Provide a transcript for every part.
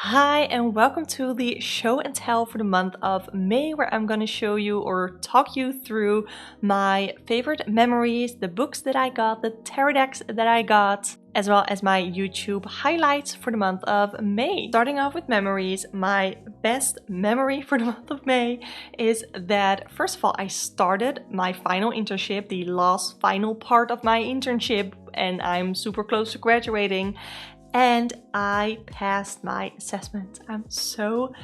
Hi and welcome to the show and tell for the month of May, where I'm going to show you or talk you through my favorite memories, the books that I got, the tarot decks that I got, as well as my YouTube highlights for the month of May. Starting off with memories, my best memory for the month of May is that, first of all, I started my final internship, the last final part of my internship, and I'm super close to graduating. And I passed my assessment. I'm so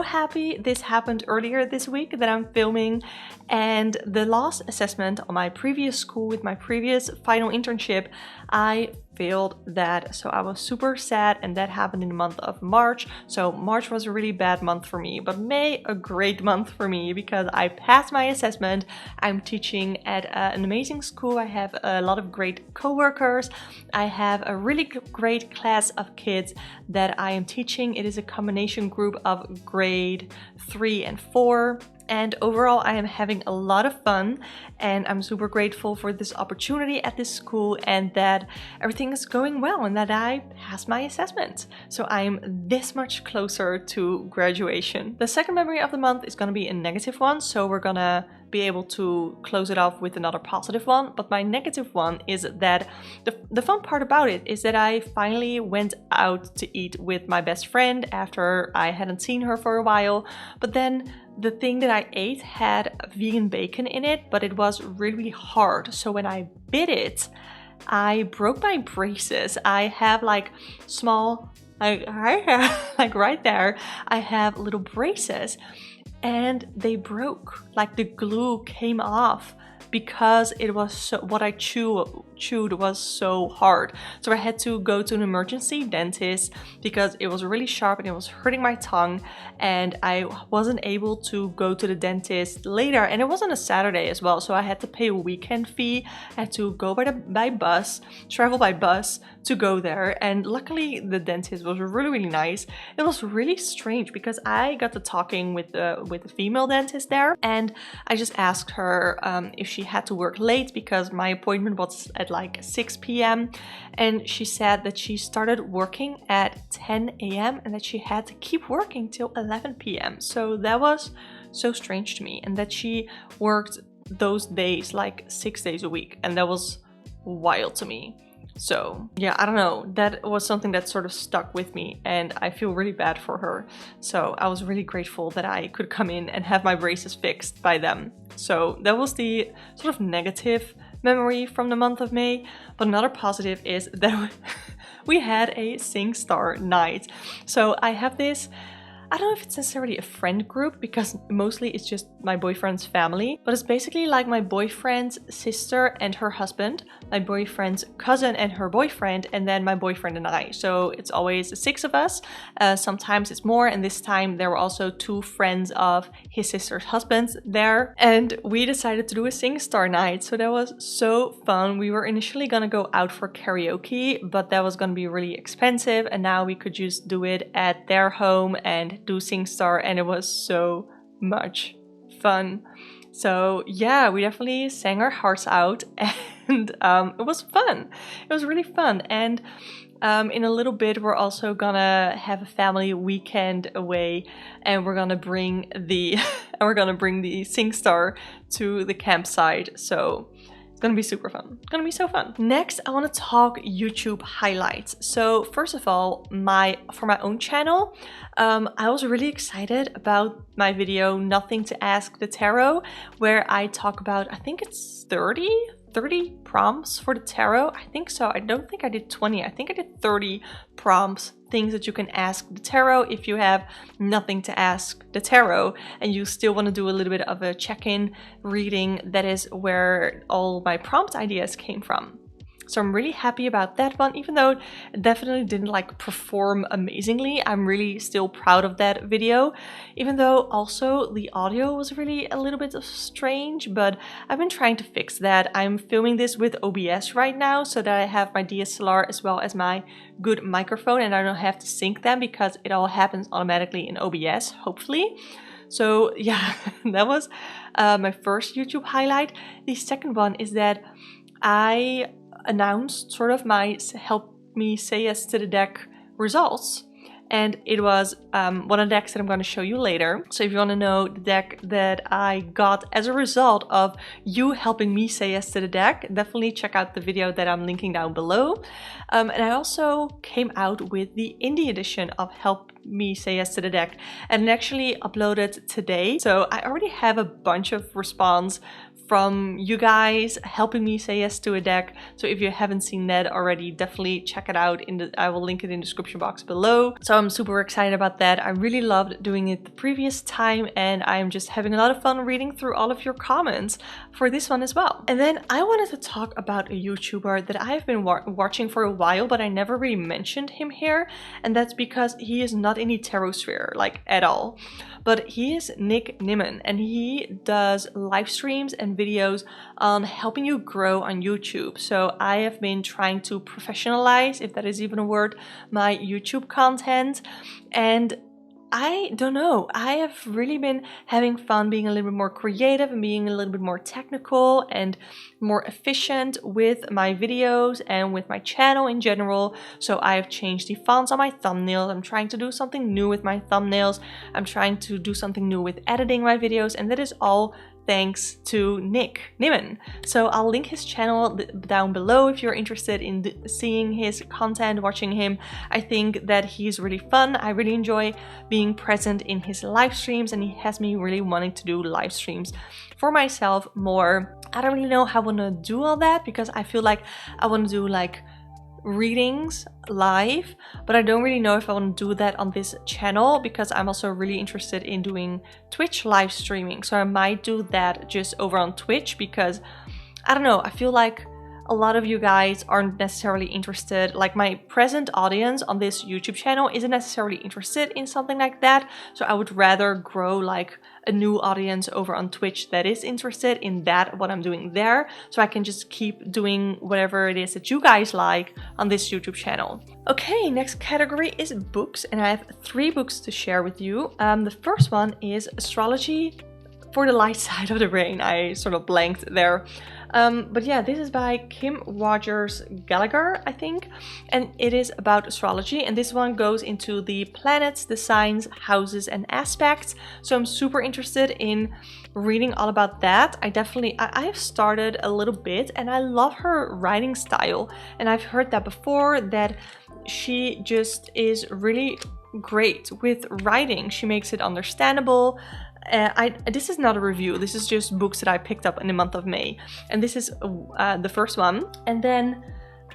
happy. This happened earlier this week that I'm filming, and the last assessment on my previous school with my previous final internship, I failed that. So I was super sad, and that happened in the month of March. So March was a really bad month for me, but May a great month for me because I passed my assessment. I'm teaching at an amazing school. I have a lot of great co-workers. I have a really great class of kids that I am teaching. It is a combination group of grade 3 and 4. And overall, I am having a lot of fun, and I'm super grateful for this opportunity at this school and that everything is going well and that I passed my assessment. So I'm this much closer to graduation. The second memory of the month is going to be a negative one, so we're gonna be able to close it off with another positive one. But my negative one is that the fun part about it is that I finally went out to eat with my best friend after I hadn't seen her for a while. But then the thing that I ate had vegan bacon in it, but it was really hard. So when I bit it, I broke my braces. I have like small, like I have, like right there, I have little braces. And they broke, like the glue came off because it was so, what I chewed was so hard. So I had to go to an emergency dentist because it was really sharp and it was hurting my tongue, and I wasn't able to go to the dentist later, and it was on a Saturday as well, so I had to pay a weekend fee. I had to go by bus, travel by bus to go there, and luckily the dentist was really nice. It was really strange because I got to talking with the female dentist there, and I just asked her if she had to work late because my appointment was at like 6 p.m. and she said that she started working at 10 a.m. and that she had to keep working till 11 p.m. So that was so strange to me, and that she worked those days like 6 days a week, and that was wild to me. So yeah, I don't know, that was something that sort of stuck with me, and I feel really bad for her. So I was really grateful that I could come in and have my braces fixed by them. So that was the sort of negative memory from the month of May. But another positive is that we had a SingStar night. So I have this, I don't know if it's necessarily a friend group because mostly it's just my boyfriend's family, but it's basically like my boyfriend's sister and her husband, my boyfriend's cousin and her boyfriend, and then my boyfriend and I. So it's always 6 of us. Sometimes it's more, and this time there were also 2 friends of his sister's husbands there, and we decided to do a SingStar night. So that was so fun. We were initially gonna go out for karaoke, but that was gonna be really expensive, and now we could just do it at their home and do SingStar, and it was so much fun. So yeah, we definitely sang our hearts out, and it was fun. It was really fun. And in a little bit we're also gonna have a family weekend away, and we're gonna bring the SingStar to the campsite. So gonna be super fun. Gonna be so fun. Next, I want to talk YouTube highlights. So first of all, for my own channel, I was really excited about my video Nothing to Ask the Tarot, where I talk about, I think it's 30 prompts for the tarot. I think so. I don't think I did 20. I think I did 30 prompts, things that you can ask the tarot if you have nothing to ask the tarot and you still want to do a little bit of a check-in reading. That is where all my prompt ideas came from. So I'm really happy about that one, even though it definitely didn't like perform amazingly. I'm really still proud of that video, even though also the audio was really a little bit strange, but I've been trying to fix that. I'm filming this with OBS right now so that I have my DSLR as well as my good microphone, and I don't have to sync them because it all happens automatically in OBS, hopefully. So yeah, that was my first YouTube highlight. The second one is that I announced sort of my help me say yes to the deck results, and it was one of the decks that I'm going to show you later. So if you want to know the deck that I got as a result of you helping me say yes to the deck, definitely check out the video that I'm linking down below. And I also came out with the indie edition of Help Me Say Yes to the Deck, and actually uploaded today. So I already have a bunch of response from you guys helping me say yes to a deck. So if you haven't seen that already, definitely check it out. I will link it in the description box below. So I'm super excited about that. I really loved doing it the previous time, and I'm just having a lot of fun reading through all of your comments for this one as well. And then I wanted to talk about a YouTuber that I've been watching for a while, but I never really mentioned him here, and that's because he is not in the tarot sphere, like at all. But he is Nick Nimmin, and he does live streams and videos on helping you grow on YouTube. So I have been trying to professionalize, if that is even a word, my YouTube content. And I don't know, I have really been having fun being a little bit more creative and being a little bit more technical and more efficient with my videos and with my channel in general. So I have changed the fonts on my thumbnails. I'm trying to do something new with my thumbnails. I'm trying to do something new with editing my videos, and that is all thanks to Nick Nimmin. So I'll link his channel down below if you're interested in seeing his content, watching him. I think that he's really fun. I really enjoy being present in his live streams, and he has me really wanting to do live streams for myself more. I don't really know how I want to do all that, because I feel like I want to do like readings live, but I don't really know if I want to do that on this channel, because I'm also really interested in doing Twitch live streaming. So I might do that just over on Twitch, because I don't know, I feel like a lot of you guys aren't necessarily interested, like my present audience on this YouTube channel isn't necessarily interested in something like that. So I would rather grow like a new audience over on Twitch that is interested in that, what I'm doing there, so I can just keep doing whatever it is that you guys like on this YouTube channel. Okay, next category is books, and I have 3 books to share with you. The first one is Astrology for the Light Side of the Brain. I sort of blanked there. But yeah, this is by Kim Rogers Gallagher, I think, and it is about astrology, and this one goes into the planets, the signs, houses, and aspects. So I'm super interested in reading all about that. I have started a little bit, and I love her writing style, and I've heard that before, that she just is really great with writing. She makes it understandable. This is not a review, this is just books that I picked up in the month of May, and this is the first one. And then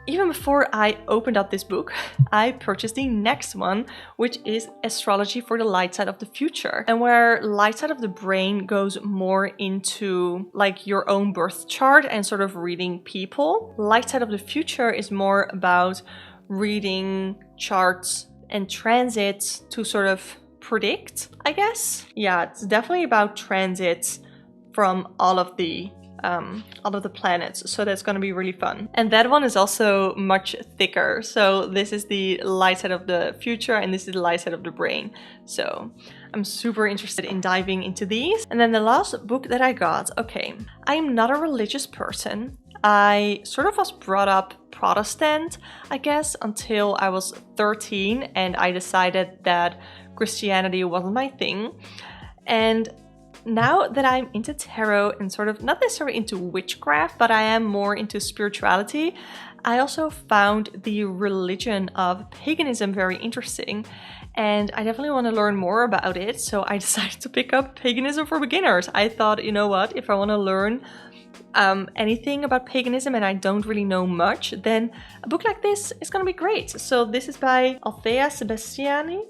even before I opened up this book, I purchased the next one, which is Astrology for the Light Side of the Future, and where Light Side of the Brain goes more into like your own birth chart and sort of reading people. Light Side of the Future is more about reading charts and transits to sort of predict, I guess. Yeah, it's definitely about transits from all of the planets, so that's going to be really fun. And that one is also much thicker. So this is the Light Side of the Future, and this is the Light Side of the Brain. So I'm super interested in diving into these. And then the last book that I got, okay, I'm not a religious person. I sort of was brought up Protestant, I guess, until I was 13, and I decided that Christianity wasn't my thing. And now that I'm into tarot and sort of not necessarily into witchcraft, but I am more into spirituality, I also found the religion of paganism very interesting, and I definitely want to learn more about it. So I decided to pick up Paganism for Beginners. I thought, you know what, if I want to learn anything about paganism and I don't really know much, then a book like this is gonna be great. So this is by Althea Sebastiani,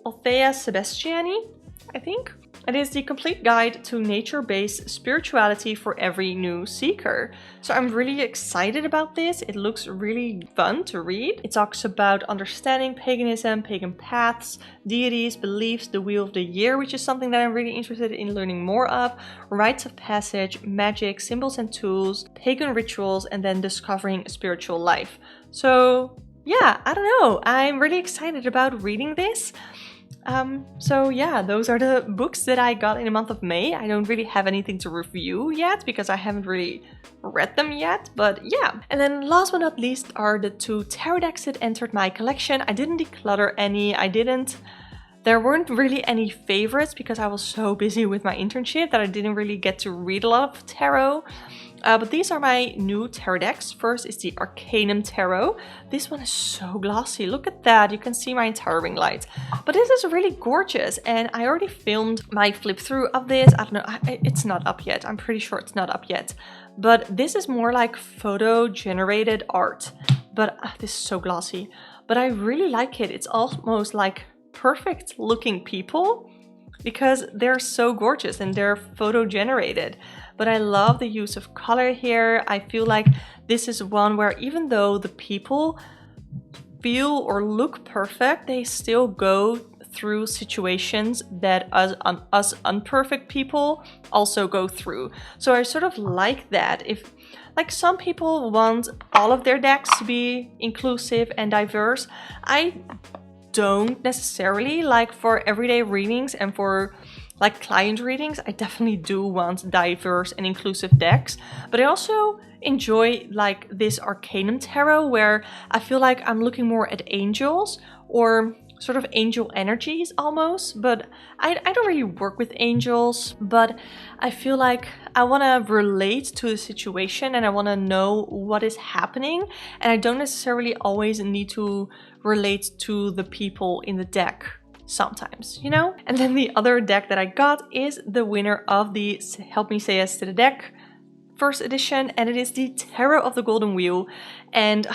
I think. It is the complete guide to nature-based spirituality for every new seeker. So I'm really excited about this. It looks really fun to read. It talks about understanding paganism, pagan paths, deities, beliefs, the wheel of the year, which is something that I'm really interested in learning more of, rites of passage, magic, symbols and tools, pagan rituals, and then discovering a spiritual life. So yeah, I don't know. I'm really excited about reading this. So yeah, those are the books that I got in the month of May. I don't really have anything to review yet because I haven't really read them yet, but yeah. And then last but not least are the 2 tarot decks that entered my collection. I didn't declutter any, I didn't There weren't really any favorites because I was so busy with my internship that I didn't really get to read a lot of tarot. But these are my new tarot decks. First is the Arcanum Tarot. This one is so glossy. Look at that. You can see my entire ring light. But this is really gorgeous. And I already filmed my flip through of this. I don't know. It's not up yet. I'm pretty sure it's not up yet. But this is more like photo generated art. But this is so glossy. But I really like it. It's almost like perfect looking people because they're so gorgeous and they're photo generated. But I love the use of color here. I feel like this is one where even though the people feel or look perfect, they still go through situations that us unperfect people also go through. So I sort of like that. If like some people want all of their decks to be inclusive and diverse, I don't necessarily. Like for everyday readings and for like client readings, I definitely do want diverse and inclusive decks. But I also enjoy like this Arcanum Tarot where I feel like I'm looking more at angels or sort of angel energies almost. But I don't really work with angels, but I feel like I want to relate to the situation and I want to know what is happening. And I don't necessarily always need to relate to the people in the deck sometimes, you know? And then the other deck that I got is the winner of the Help Me Say Yes to the Deck first edition, and it is the Tarot of the Golden Wheel. And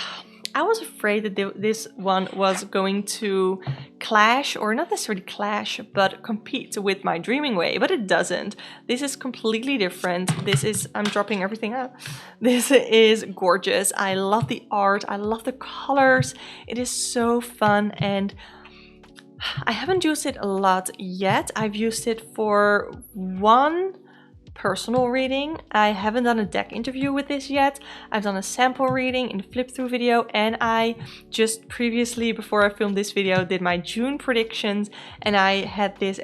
I was afraid that this one was going to clash, or not necessarily clash, but compete with my Dreaming Way, but it doesn't. This is completely different. This is, I'm dropping everything out. This is gorgeous. I love the art. I love the colors. It is so fun, and I haven't used it a lot yet. I've used it for one personal reading. I haven't done a deck interview with this yet. I've done a sample reading in the flip through video, and I just previously, before I filmed this video, did my June predictions, and I had this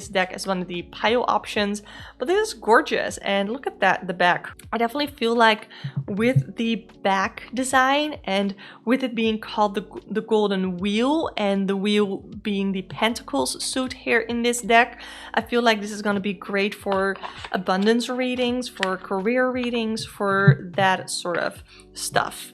deck as one of the pile options. But this is gorgeous, and look at that, the back. I definitely feel like with the back design and with it being called the Golden Wheel and the wheel being the Pentacles suit here in this deck, I feel like this is going to be great for abundance readings, for career readings, for that sort of stuff.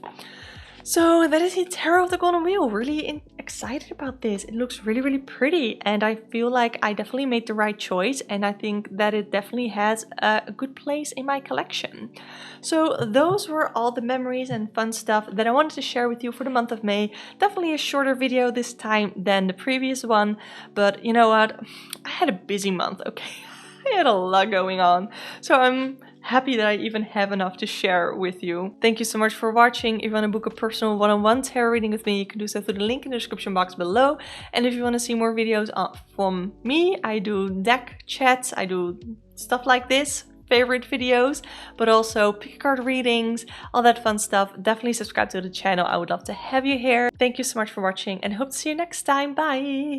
So that is the Tarot of the Golden Wheel. Really excited about this. It looks really, really pretty, and I feel like I definitely made the right choice, and I think that it definitely has a good place in my collection. So those were all the memories and fun stuff that I wanted to share with you for the month of May. Definitely a shorter video this time than the previous one, but you know what? I had a busy month, okay? I had a lot going on, so I'm happy that I even have enough to share with you. Thank you so much for watching. If you want to book a personal one-on-one tarot reading with me, you can do so through the link in the description box below. And if you want to see more videos from me, I do deck chats, I do stuff like this, favorite videos, but also pick a card readings, all that fun stuff. Definitely subscribe to the channel. I would love to have you here. Thank you so much for watching, and hope to see you next time. Bye!